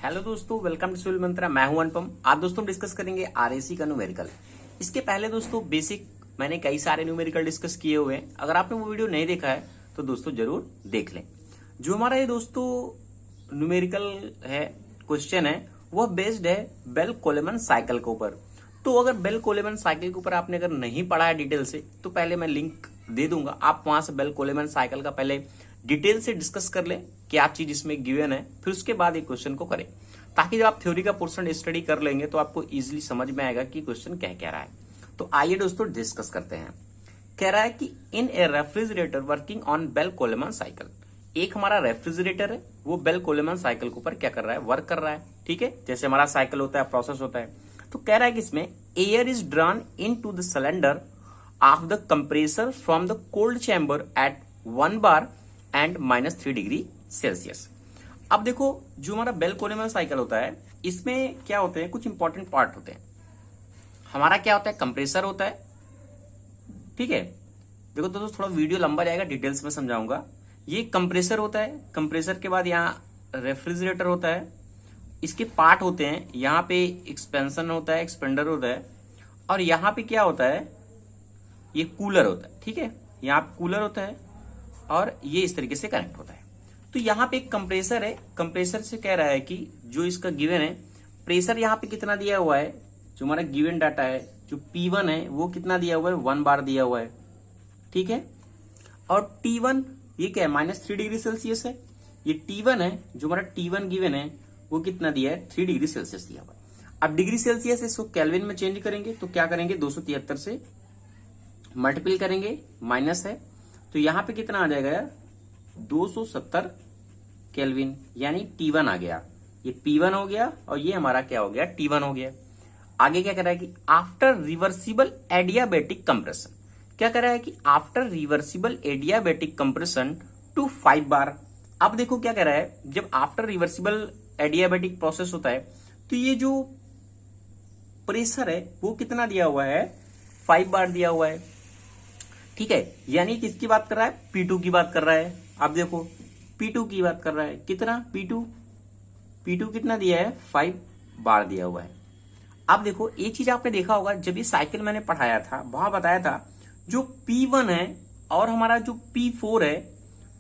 Hello दोस्तों, welcome to civil मंत्रा। मैं हूं अनुपम। आज दोस्तों डिस्कस करेंगे आरएसी का न्यूमेरिकल। इसके पहले दोस्तों बेसिक मैंने कई सारे न्यूमेरिकल डिस्कस किए हुए हैं। अगर आपने वो वीडियो नहीं देखा है तो दोस्तों जरूर देख लें। जो हमारा ये दोस्तों न्यूमेरिकल है, क्वेश्चन है, वह बेस्ड है बेल कोलेमन साइकिल के ऊपर। तो अगर बेल कोलेमन साइकिल के ऊपर आपने अगर नहीं पढ़ा है डिटेल से, तो पहले मैं लिंक दे दूंगा, आप वहां से बेल कोलेमन साइकिल का पहले डिटेल से डिस्कस कर लें, क्या चीज इसमें गिवन है, फिर उसके बाद एक क्वेश्चन को करें, ताकि जब आप थ्योरी का पोर्शन स्टडी कर लेंगे तो आपको इजीली समझ में आएगा कि क्वेश्चन क्या कह रहा है। तो आइए दोस्तों डिस्कस करते हैं। कह रहा है कि in a refrigerator working on Bell Coleman cycle, एक हमारा रेफ्रिजरेटर है, वो बेल कोलेमन साइकिल के ऊपर क्या कर रहा है, वर्क कर रहा है। ठीक है, जैसे हमारा साइकिल होता है, प्रोसेस होता है। तो कह रहा है कि इसमें air is drawn into the cylinder of the compressor from the cold chamber at 1 bar and -3 degree Celsius. अब देखो, जो हमारा बेल कोलेमन साइकिल होता है, इसमें क्या होते हैं, कुछ इंपॉर्टेंट पार्ट होते हैं। हमारा क्या होता है, कंप्रेसर होता है। ठीक है, देखो तो थोड़ा वीडियो लंबा जाएगा, डिटेल्स में समझाऊंगा। ये कंप्रेसर होता है। कंप्रेसर के बाद यहाँ रेफ्रिजरेटर होता है। इसके पार्ट होते हैं, यहाँ पे एक्सपेंशन होता है, एक्सपेंडर होता है, और यहाँ पे क्या होता है, ये कूलर होता है। ठीक है, यहाँ पे कूलर होता है और ये इस तरीके से कनेक्ट होता है। तो यहाँ पे एक कंप्रेसर है। कंप्रेसर से कह रहा है कि जो इसका गिवन है, प्रेशर यहाँ पे कितना दिया हुआ है, जो हमारा गिवन डाटा है, जो P1 है वो कितना दिया हुआ है, 1 bar दिया हुआ है। ठीक है, और T1 ये क्या है, -3 डिग्री सेल्सियस है। ये T1 है, जो हमारा T1 गिवन है वो कितना दिया है, 3 डिग्री सेल्सियस दिया हुआ है। अब डिग्री सेल्सियस इसको केल्विन में चेंज करेंगे तो क्या करेंगे, 273 से मल्टीपल करेंगे, माइनस है, तो यहाँ पे कितना आ जाएगा यार, 270 केल्विन, यानी T1 आ गया। ये P1 हो गया और ये हमारा क्या हो गया, T1 हो गया। आगे क्या कर रहा है कि आफ्टर रिवर्सिबल एडियाबैटिक कंप्रेशन, क्या कर रहा है कि after reversible adiabatic compression to 5 bar। अब देखो क्या कह रहा है, जब आफ्टर रिवर्सिबल एडियाबैटिक प्रोसेस होता है तो ये जो प्रेशर है वो कितना दिया हुआ है, 5 bar दिया हुआ है। ठीक है, यानी किसकी बात कर रहा है, P2 की बात कर रहा है। आप देखो P2 की बात कर रहा है, कितना P2 कितना दिया है, 5 bar दिया हुआ है। अब देखो एक चीज आपने देखा होगा, जब ये साइकिल मैंने पढ़ाया था वहां बताया था, जो P1 है और हमारा जो P4 है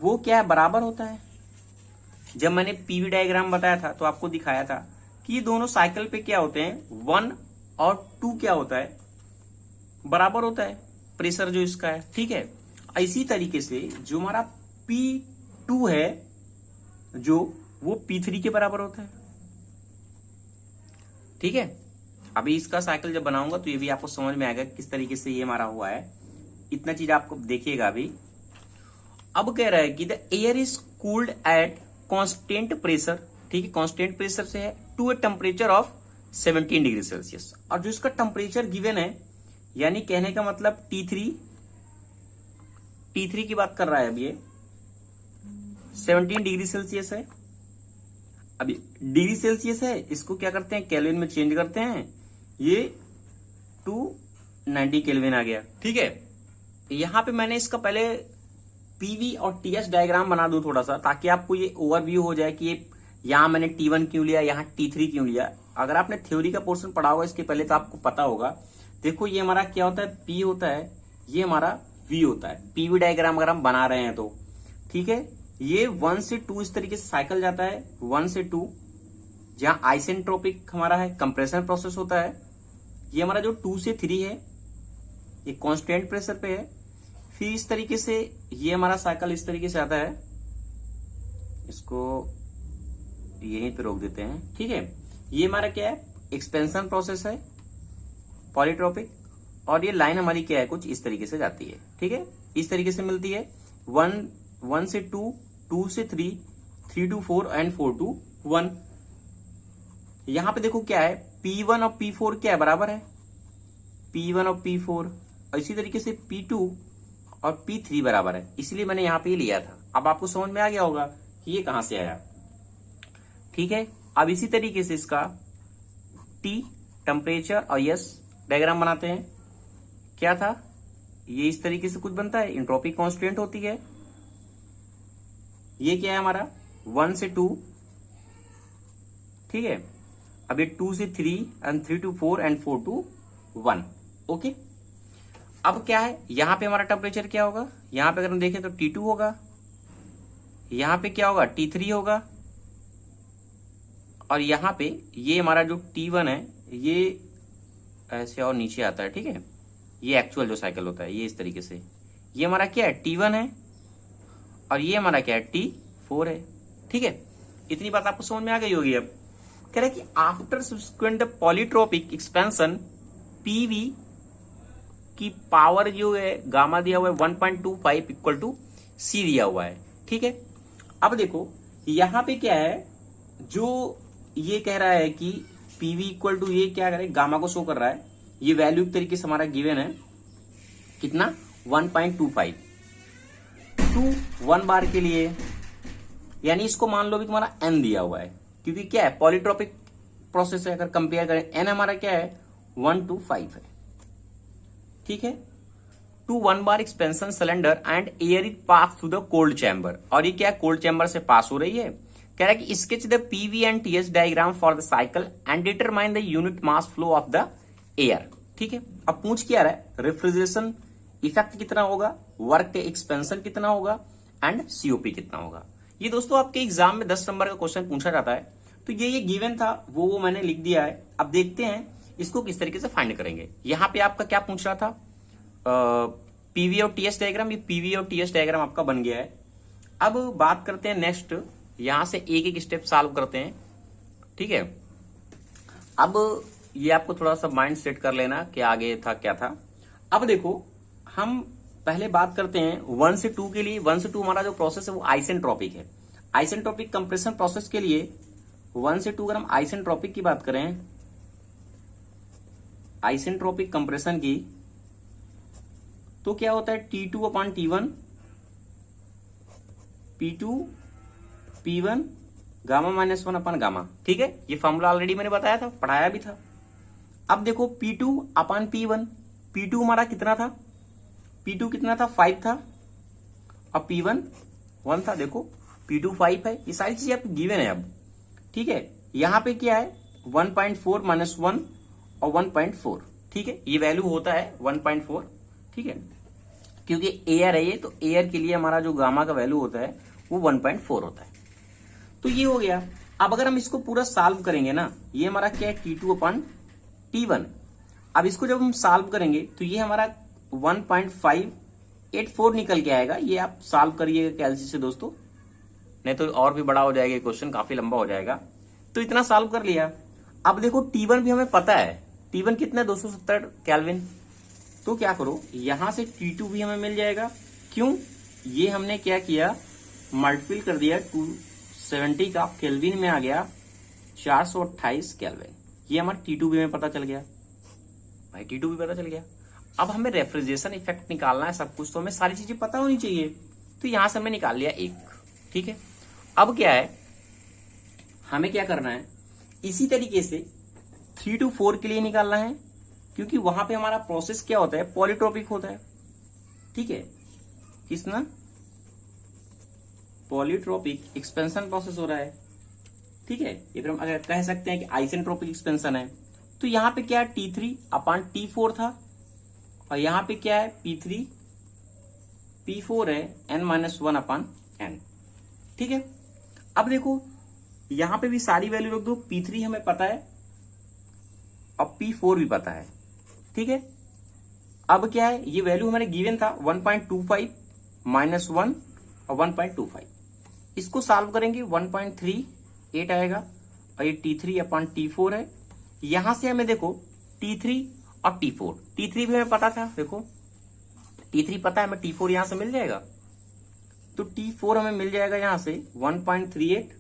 वो क्या है, बराबर होता है। जब मैंने पीवी डायग्राम बताया था तो आपको दिखाया था कि ये दोनों साइकिल पे क्या होते हैं, 1 और 2 क्या होता है, बराबर होता है प्रेशर जो इसका है। ठीक है, इसी तरीके से जो हमारा P2 है, जो वो P3 के बराबर होता है। ठीक है, अभी इसका साइकिल जब बनाऊंगा तो ये भी आपको समझ में आएगा किस तरीके से ये हमारा हुआ है। इतना चीज आपको देखिएगा अभी। अब कह रहा है कि the air is cooled at constant pressure. ठीक है, कांस्टेंट प्रेशर से है to a temperature of 17 degree Celsius. और जो इसका टेम्परेचर गिवन है, यानी कहने का मतलब T3 की बात कर रहा है, अब ये 17 डिग्री सेल्सियस है। अभी डिग्री सेल्सियस है, इसको क्या करते हैं, केल्विन में चेंज करते हैं, ये 290 केल्विन आ गया। ठीक है, यहां पे मैंने इसका पहले पीवी और टीएस डायग्राम बना दूं थोड़ा सा, ताकि आपको ये ओवरव्यू हो जाए कि ये यहां मैंने T1 क्यों लिया, यहां T3 क्यों लिया। अगर आपने थ्योरी का पोर्शन पढ़ा होगा इसके पहले तो आपको पता होगा। देखो ये हमारा क्या होता है, P होता है, ये हमारा V होता है, पीवी डायग्राम अगर हम बना रहे हैं तो। ठीक है, ये 1 से 2 इस तरीके से साइकिल जाता है, 1 से 2, जहां आइसेंट्रोपिक हमारा है, कंप्रेशन प्रोसेस होता है। ये हमारा जो 2 से 3 है, ये कांस्टेंट प्रेशर पे है। फिर इस तरीके से ये हमारा साइकिल इस तरीके से आता है, इसको यहीं पे रोक देते हैं। ठीक है, ये हमारा क्या है, एक्सपेंशन प्रोसेस है, पॉलीट्रोपिक, और ये लाइन हमारी क्या है, कुछ इस तरीके से जाती है। ठीक है, इस तरीके से मिलती है, 1 से 2, 2 से 3, 3 to 4 एंड 4 to 1। यहां पे देखो क्या है, P1 और P4 क्या है, बराबर है, P1 और P4। और इसी तरीके से P2 और P3 बराबर है, इसलिए मैंने यहां पे ये लिया था। अब आपको समझ में आ गया होगा कि ये कहां से आया। ठीक है, अब इसी तरीके से इसका T टेम्परेचर और S डायग्राम बनाते हैं। क्या था, ये इस तरीके से कुछ बनता है, एंट्रोपी कांस्टेंट होती है। ये क्या है हमारा, 1 से 2, ठीक है। अब ये 2 से 3 and 3 to 4 and 4 to 1। Okay, अब क्या है, यहां पे हमारा टेम्परेचर क्या होगा, यहां पे अगर हम देखें तो T2 होगा, यहां पे क्या होगा T3 होगा, और यहां पे ये हमारा जो T1 है ये ऐसे और नीचे आता है, ठीक है। ये एक्चुअल जो साइकिल होता है ये इस तरीके से, ये हमारा क्या है T1 है, और ये हमारा क्या है T4 है, ठीक है। इतनी बात आपको समझ में आ गई होगी। अब कह रहा है कि after subsequent polytropic expansion PV की पावर जो है गामा दिया हुआ है 1.25 इक्वल टू सी दिया हुआ है, ठीक है। अब देखो यहां पे क्या है, जो ये कह रहा है कि पीवी इक्वल टू ये क्या करे, गामा को शो कर रहा है, ये वैल्यू तरीके से हमारा गिवन है कितना 1.25 टू 1 बार के लिए, यानी इसको मान लो भी तुम्हारा एन दिया हुआ है, क्योंकि क्या है पॉलीट्रोपिक प्रोसेस है। अगर कंपेयर करें एन हमारा क्या है 1 to 5 है, ठीक है। To 1 bar expansion cylinder and air is pass through the cold chamber, और ये क्या है कोल्ड चैम्बर से पास हो रही है। कह रहा है कि sketch the PV and TS diagram for the cycle and determine the unit mass flow of the air, ठीक है। अब पूछ क्या रहा है, रेफ्रिजरेशन इफेक्ट कितना होगा, वर्क के एक्सपेंशन कितना होगा, एंड सीओपी कितना होगा। ये दोस्तों आपके एग्जाम में 10 नंबर का क्वेश्चन पूछा जाता है, तो ये गिवन था वो मैंने लिख दिया है। अब देखते हैं इसको किस तरीके से फाइंड करेंगे। यहाँ पे आपका क्या पूछ रहा था, पीवी और टीएस डायग्राम, ये पीवी और टीएस डायग्राम आपका बन गया है। अब बात करते हैं नेक्स्ट, यहां से एक एक स्टेप सॉल्व करते हैं, ठीक है। अब ये आपको थोड़ा सा माइंड सेट कर लेना कि आगे था क्या था। अब देखो हम पहले बात करते हैं 1 से 2 के लिए। 1 से 2 हमारा जो प्रोसेस है वो आइसेंट्रोपिक है। आइसेंट्रोपिक कंप्रेशन प्रोसेस के लिए 1 से 2 अगर हम आइसेंट्रोपिक की बात करें, आइसेंट्रोपिक कंप्रेशन की, तो क्या होता है T2 upon T1 P2 P1 gamma minus 1 upon gamma, ठीक है। ये फॉर्मूला ऑलरेडी मैंने बताया था, पढ़ाया भी था। अब देखो P2 अपॉन P1, P2 हमारा कितना था, P2 कितना था 5 था, और P1 1 था। देखो P2 5 है, ये सारी चीजें आपको गिवन है अब, ठीक है। यहां पे क्या है 1.4 माइनस 1 और 1.4, ठीक है। ये वैल्यू होता है 1.4, ठीक है, क्योंकि एयर है ये, तो एयर के लिए हमारा जो गामा का वैल्यू होता है वो 1.4 होता है। तो ये हो गया। अब अगर हम इसको पूरा सॉल्व करेंगे ना, ये हमारा क्या है T2 अपॉन T1। अब इसको जब हम सॉल्व करेंगे तो ये हमारा 1.584 निकल के आएगा। ये आप सॉल्व करिएगा कैलसी से दोस्तों, नहीं तो और भी बड़ा हो जाएगा क्वेश्चन, काफी लंबा हो जाएगा। तो इतना सॉल्व कर लिया। अब देखो T1 भी हमें पता है, T1 कितना 270 केल्विन। तो क्या करो, यहां से T2 भी हमें मिल जाएगा। क्यों, ये हमने क्या किया, मल्टीपल कर दिया, 270 का केल्विन में आ गया 428 केल्विन। ये हमारा T2 भी हमें पता चल गया भाई, T2 भी पता चल गया। अब हमें रेफ्रिजरेशन इफेक्ट निकालना है सब कुछ, तो हमें सारी चीजें पता होनी चाहिए। तो यहां से हमने निकाल लिया एक, ठीक है। अब क्या है, हमें क्या करना है, इसी तरीके से 3 to 4 के लिए निकालना है, क्योंकि वहां पे हमारा प्रोसेस क्या होता है, पॉलीट्रोपिक होता है, ठीक है। किसना, पॉलीट्रोपिक एक्सपेंशन प्रोसेस हो रहा है, ठीक है। ये फिर हम अगर कह सकते हैं कि आइसेंट्रोपिक एक्सपेंशन है। तो यहां पे क्या है T3 अपॉन T4 था, और यहां पे क्या है P3 P4 है n-1 अपॉन n, ठीक है। अब देखो यहां पे भी सारी वैल्यू रख दो, P3 हमें पता है और P4 भी पता है, ठीक है। अब क्या है, ये वैल्यू हमारे गिवन था 1.25 माइनस 1 और 1.25। इसको सॉल्व करेंगे 1.38 आएगा, और ये T3 अपॉन T4 है। यहां से हमें देखो T3 और T4, T3 भी हमें पता था, देखो T3 पता है हमें, T4 यहां से मिल जाएगा। तो T4 हमें मिल जाएगा यहां से 1.38,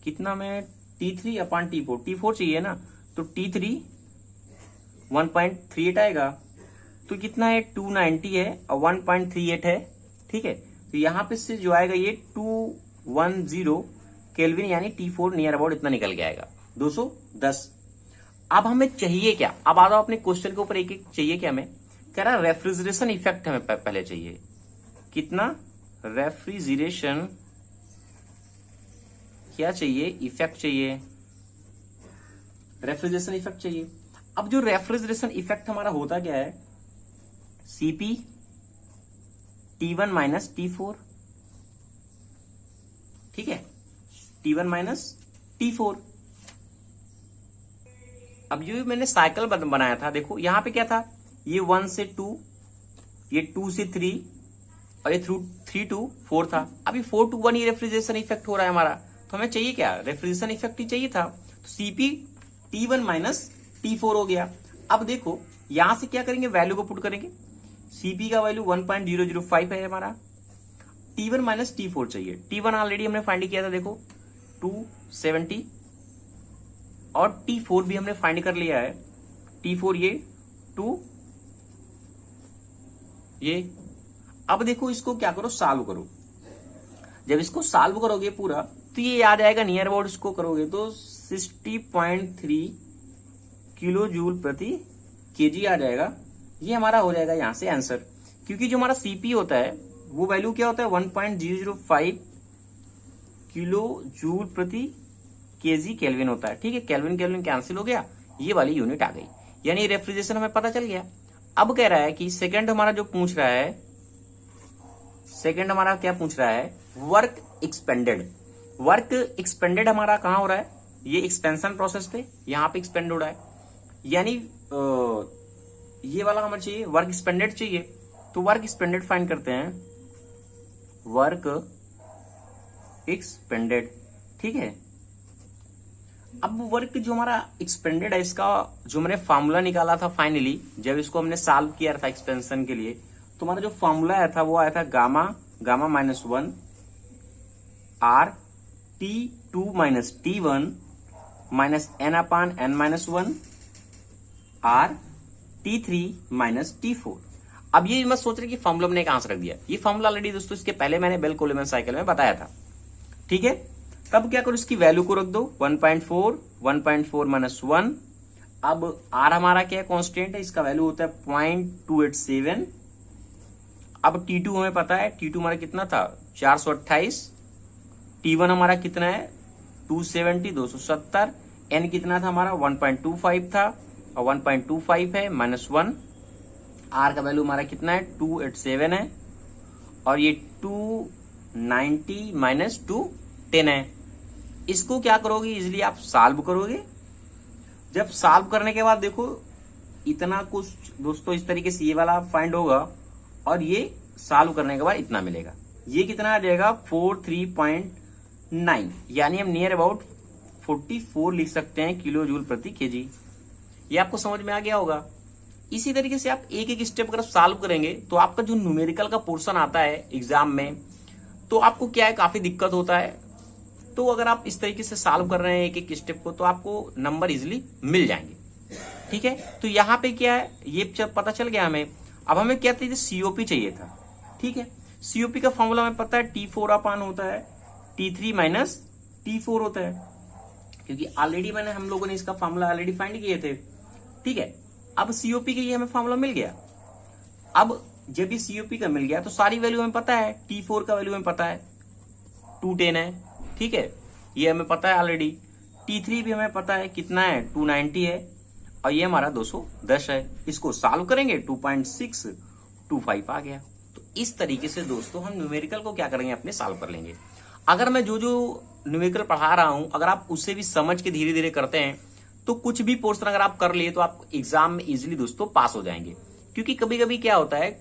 कितना में T3 अपॉन T4, T4 चाहिए ना, तो T3 1.38 आएगा। तो कितना है 290 है और 1.38 है, ठीक है। तो यहां पे से जो आएगा ये 210 केल्विन, यानी T4 नियर अबाउट इतना निकल के आएगा 210। अब हमें चाहिए क्या, अब आ जाओ अपने क्वेश्चन के ऊपर, एक एक चाहिए क्या हमें, कह रहा रेफ्रिजरेशन इफेक्ट हमें पहले चाहिए। कितना, रेफ्रिजरेशन क्या चाहिए, इफेक्ट चाहिए, रेफ्रिजरेशन इफेक्ट चाहिए। अब जो रेफ्रिजरेशन इफेक्ट हमारा होता क्या है, सीपी T1 माइनस T4, ठीक है, T1 माइनस T4। अब जो मैंने साइकिल बनाया था, देखो यहां पे क्या था, ये 1 से 2, ये 2 से 3 और ये 3 to 4 था। अभी 4 to 1 ये रेफ्रिजरेशन इफेक्ट हो रहा है हमारा, तो हमें चाहिए क्या, रेफ्रिजरेशन इफेक्ट ही चाहिए था। तो सीपी T1 माइनस T4 हो गया। अब देखो यहां से क्या करेंगे, वैल्यू को पुट करेंगे। सीपी का वैल्यू 1.005 है हमारा, T1 माइनस T4 चाहिए। T1 ऑलरेडी हमने फाइंड किया था, देखो 270, और T4 भी हमने फाइंड कर लिया है। T4 ये 2 ये। अब देखो इसको क्या करो, सॉल्व करो। जब इसको सॉल्व करोगे पूरा, तो ये आ जाएगा नियर अबाउट, इसको करोगे तो 60.3 किलो जूल प्रति केजी आ जाएगा। ये हमारा हो जाएगा यहां से आंसर, क्योंकि जो हमारा सीपी होता है वो वैल्यू क्या होता है, 1.005 किलो जूल प्रति केजी केल्विन होता है। ठीक है, केल्विन केल्विन कैंसिल हो गया, ये वाली यूनिट आ गई, यानी रेफ्रिजरेशन हमें पता चल गया। अब कह रहा है कि सेकंड हमारा जो पूछ रहा है, सेकंड हमारा क्या पूछ रहा है, वर्क एक्सपेंडेड। वर्क एक्सपेंडेड हमारा कहां हो रहा है, ये एक्सपेंशन प्रोसेस पे, यहां पे एक्सपेंड हो रहा है, यानी ये वाला हमें चाहिए, वर्क एक्सपेंडेड चाहिए। तो वर्क एक्सपेंडेड फाइंड करते हैं, वर्क एक्सपेंडेड, ठीक है। अब वर्क जो हमारा एक्सपेंडेड है, इसका जो मैंने फॉर्मूला निकाला था फाइनली, जब इसको हमने सॉल्व किया था एक्सपेंशन के लिए, तो हमारा जो फॉर्मूला आया था वो आया था gamma minus 1 R T2 minus T1 minus N अपान N minus 1 R T3 minus T4। अब ये मत सोच रहे कि फॉर्मूला हमने कहां से रख दिया, ये फॉर्मूला ऑलरेडी दोस्तों इसके पहले मैंने बेल कोलेमन साइकिल में बताया था, ठीक है। तब क्या करो, इसकी वैल्यू को रख दो, 1.4 माइनस 1। अब R हमारा क्या है, कांस्टेंट है, इसका वैल्यू होता है 0.287। अब T2 हमें पता है, T2 हमारा कितना था, 428। T1 हमारा कितना है, 270, 270। N कितना था हमारा, 1.25 था, और 1.25 है माइनस 1। R का वैल्यू हमारा कितना है, 287 है, और ये 290 माइनस 210 है। इसको क्या करोगे, इजिली आप सॉल्व करोगे। जब सॉल्व करने के बाद देखो इतना कुछ दोस्तों इस तरीके से ये वाला फाइंड होगा, और ये सॉल्व करने के बाद इतना मिलेगा। ये कितना आ जाएगा, 43.9, यानी हम नियर अबाउट 44 लिख सकते हैं किलो जूल प्रति केजी। ये आपको समझ में आ गया होगा। इसी तरीके से आप एक एक स्टेप अगर सॉल्व करेंगे तो आपका जो न्यूमेरिकल का पोर्शन आता है एग्जाम में, तो आपको क्या है, काफी दिक्कत होता है। तो अगर आप इस तरीके से सॉल्व कर रहे हैं एक एक स्टेप को, तो आपको नंबर इजिली मिल जाएंगे, ठीक है। तो यहाँ पे क्या है, ये पता चल गया हमें। अब हमें क्या चाहिए, सीओपी चाहिए था, ठीक है। सीओपी का फॉर्मूला हमें पता है, T4 अपान होता है T3 माइनस T4 होता है, क्योंकि ऑलरेडी हम लोगों ने इसका फॉर्मूला ऑलरेडी फाइंड किए थे, ठीक है। अब सीओपी के ये हमें फॉर्मूला मिल गया। अब जब भी सीओपी का मिल गया तो सारी वैल्यू हमें पता है। T4 का वैल्यू हमें पता है 210 है, ठीक है, ये हमें पता है ऑलरेडी। T3 भी हमें पता है कितना है, 290 है, और ये हमारा 210 है। इसको सॉल्व करेंगे 2.625 आ गया। तो इस तरीके से दोस्तों हम न्यूमेरिकल को क्या करेंगे, अपने सॉल्व कर लेंगे। अगर मैं जो न्यूमेरिकल पढ़ा रहा हूं, अगर आप उससे भी समझ के धीरे धीरे करते हैं, तो कुछ भी पोर्शन अगर आप कर लिए तो आप एग्जाम में इजिली दोस्तों पास हो जाएंगे। क्योंकि कभी कभी क्या होता है,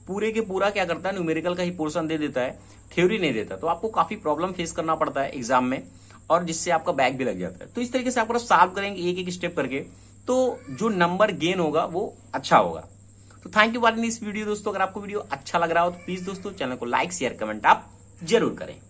पूरे के पूरा क्या करता है, न्यूमेरिकल का ही पोर्शन दे देता है, थ्योरी नहीं देता, तो आपको काफी प्रॉब्लम फेस करना पड़ता है एग्जाम में, और जिससे आपका बैक भी लग जाता है। तो इस तरीके से आप सॉल्व करेंगे एक एक स्टेप करके, तो जो नंबर गेन होगा वो अच्छा होगा। तो thank you for watching this video दोस्तों। अगर आपको वीडियो अच्छा लग रहा हो तो प्लीज दोस्तों चैनल को लाइक शेयर कमेंट आप जरूर करें।